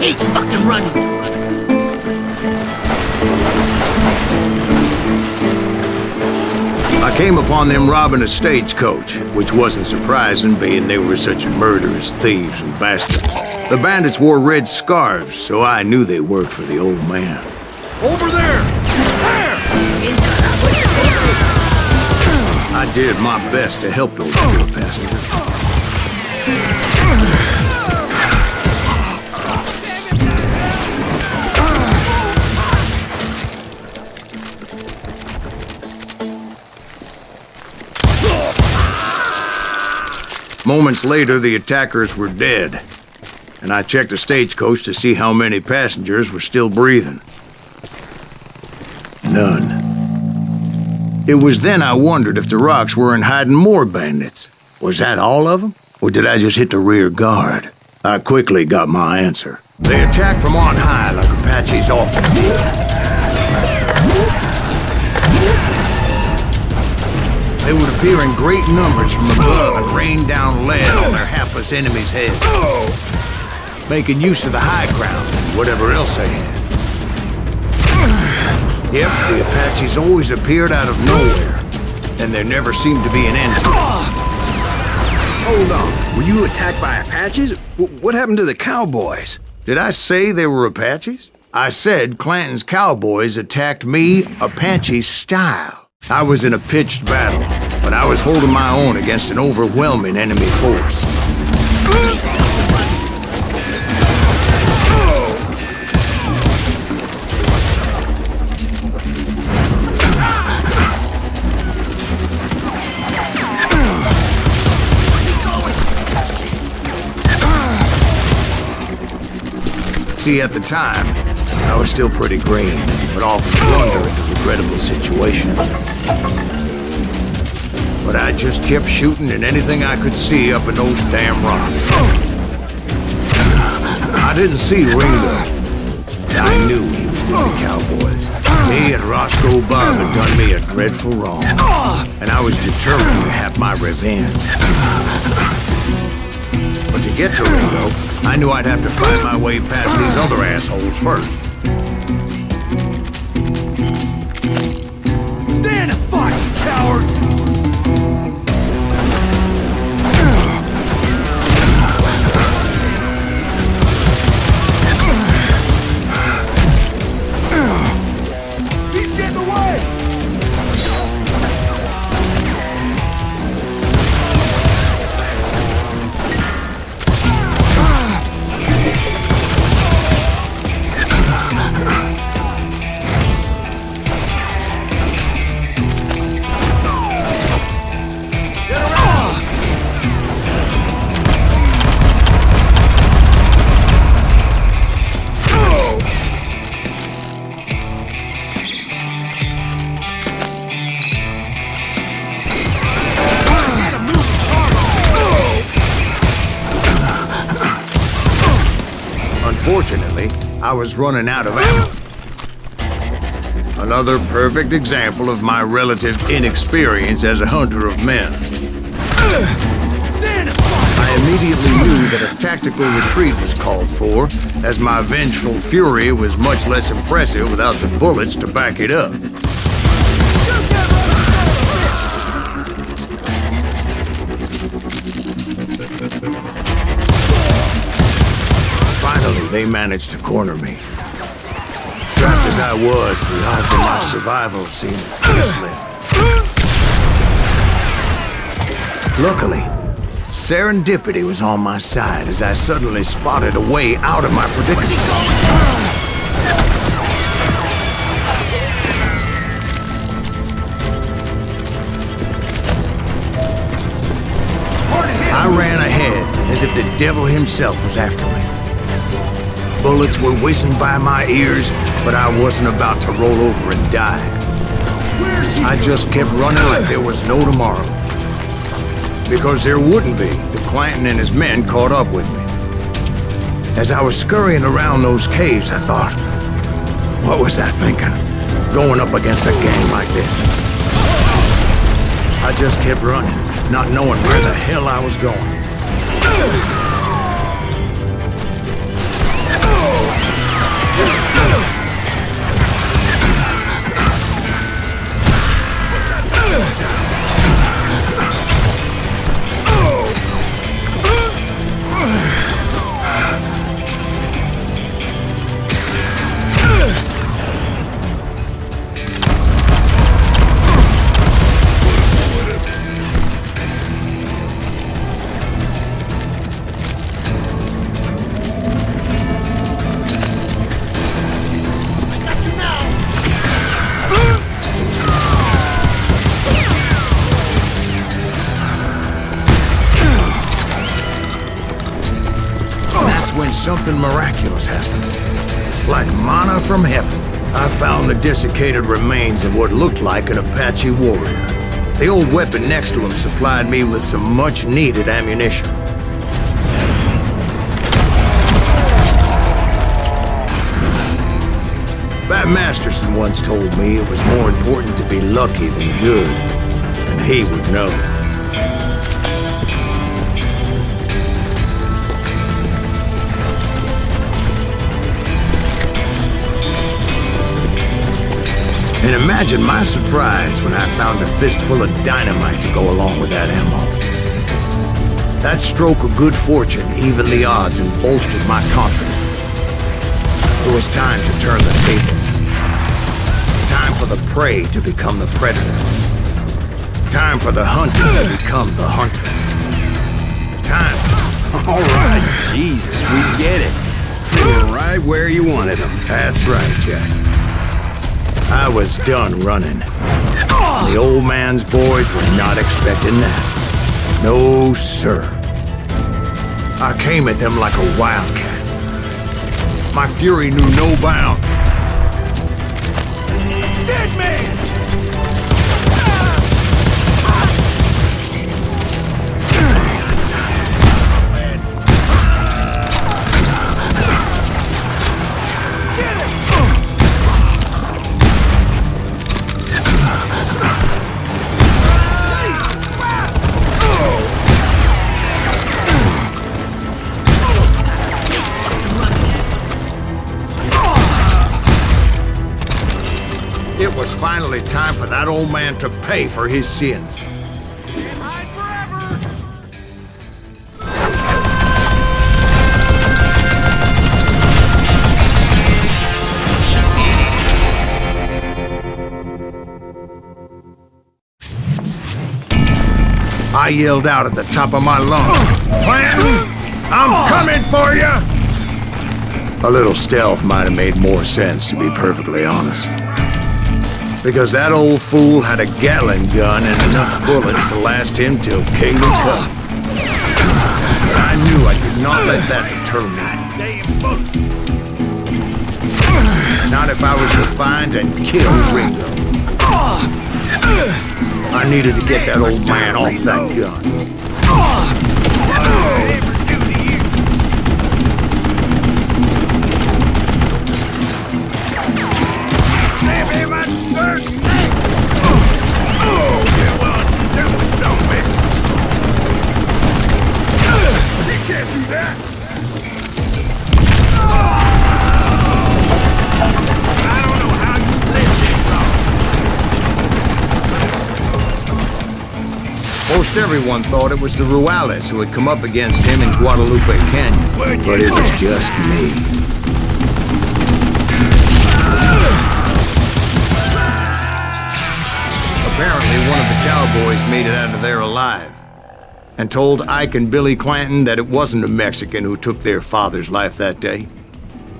Keep fucking running. I came upon them robbing a stagecoach, which wasn't surprising, being they were such murderous thieves and bastards. The bandits wore red scarves, so I knew they worked for the old man. Over there! There! I did my best to help those poor bastards. Moments later, the attackers were dead, and I checked the stagecoach to see how many passengers were still breathing. None. It was then I wondered if the rocks weren't hiding more bandits. Was that all of them? Or did I just hit the rear guard? I quickly got my answer. They attacked from on high like Apaches often did. They would appear in great numbers from above and rain down lead on their hapless enemies' heads, making use of the high ground and whatever else they had. Yep, the Apaches always appeared out of nowhere, and there never seemed to be an end to it. Hold on, were you attacked by Apaches? What happened to the cowboys? Did I say they were Apaches? I said Clanton's cowboys attacked me Apache style. I was in a pitched battle, but I was holding my own against an overwhelming enemy force. See, at the time, I was still pretty green, but often blunder into regrettable situations. But I just kept shooting at anything I could see up in those damn rocks. I didn't see Ringo. I knew he was with the cowboys. He and Roscoe Bob had done me a dreadful wrong, and I was determined to have my revenge. But to get to Ringo, I knew I'd have to find my way past these other assholes first. Stand and fight, you coward! He's getting away! Unfortunately, I was running out of ammo. Another perfect example of my relative inexperience as a hunter of men. I immediately knew that a tactical retreat was called for, as my vengeful fury was much less impressive without the bullets to back it up. Finally, they managed to corner me. Trapped as I was, the odds of my survival seemed pretty slim. Luckily, serendipity was on my side as I suddenly spotted a way out of my predicament. I ran ahead as if the devil himself was after me. Bullets were whizzing by my ears, but I wasn't about to roll over and die. I just kept running like there was no tomorrow. Because there wouldn't be if Clanton and his men caught up with me. As I was scurrying around those caves, I thought, what was I thinking? Going up against a gang like this. I just kept running, not knowing where the hell I was going. something miraculous happened. Like manna from heaven, I found the desiccated remains of what looked like an Apache warrior. The old weapon next to him supplied me with some much-needed ammunition. Bat Masterson once told me it was more important to be lucky than good, and he would know. And imagine my surprise when I found a fistful of dynamite to go along with that ammo. That stroke of good fortune evened the odds and bolstered my confidence. It was time to turn the tables. Time for the prey to become the predator. Time for the hunter to become the hunter. Time. All right, Jesus, we get it. They were right where you wanted them. That's right, Jack. I was done running. The old man's boys were not expecting that. No, sir. I came at them like a wildcat. My fury knew no bounds. Dead man! It was finally time for that old man to pay for his sins. Hide forever! I yelled out at the top of my lungs, "Clanton, I'm coming for you!" A little stealth might have made more sense, to be perfectly honest. Because that old fool had a Gatling gun and enough bullets to last him till kingdom come. But I knew I could not let that deter me. Not if I was to find and kill Ringo. I needed to get that old man off that gun. Most everyone thought it was the Juarez who had come up against him in Guadalupe Canyon, but it was just me. Apparently, one of the cowboys made it out of there alive and told Ike and Billy Clanton that it wasn't a Mexican who took their father's life that day.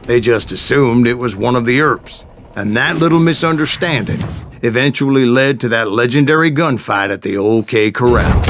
They just assumed it was one of the Earps, and that little misunderstanding eventually led to that legendary gunfight at the OK Corral.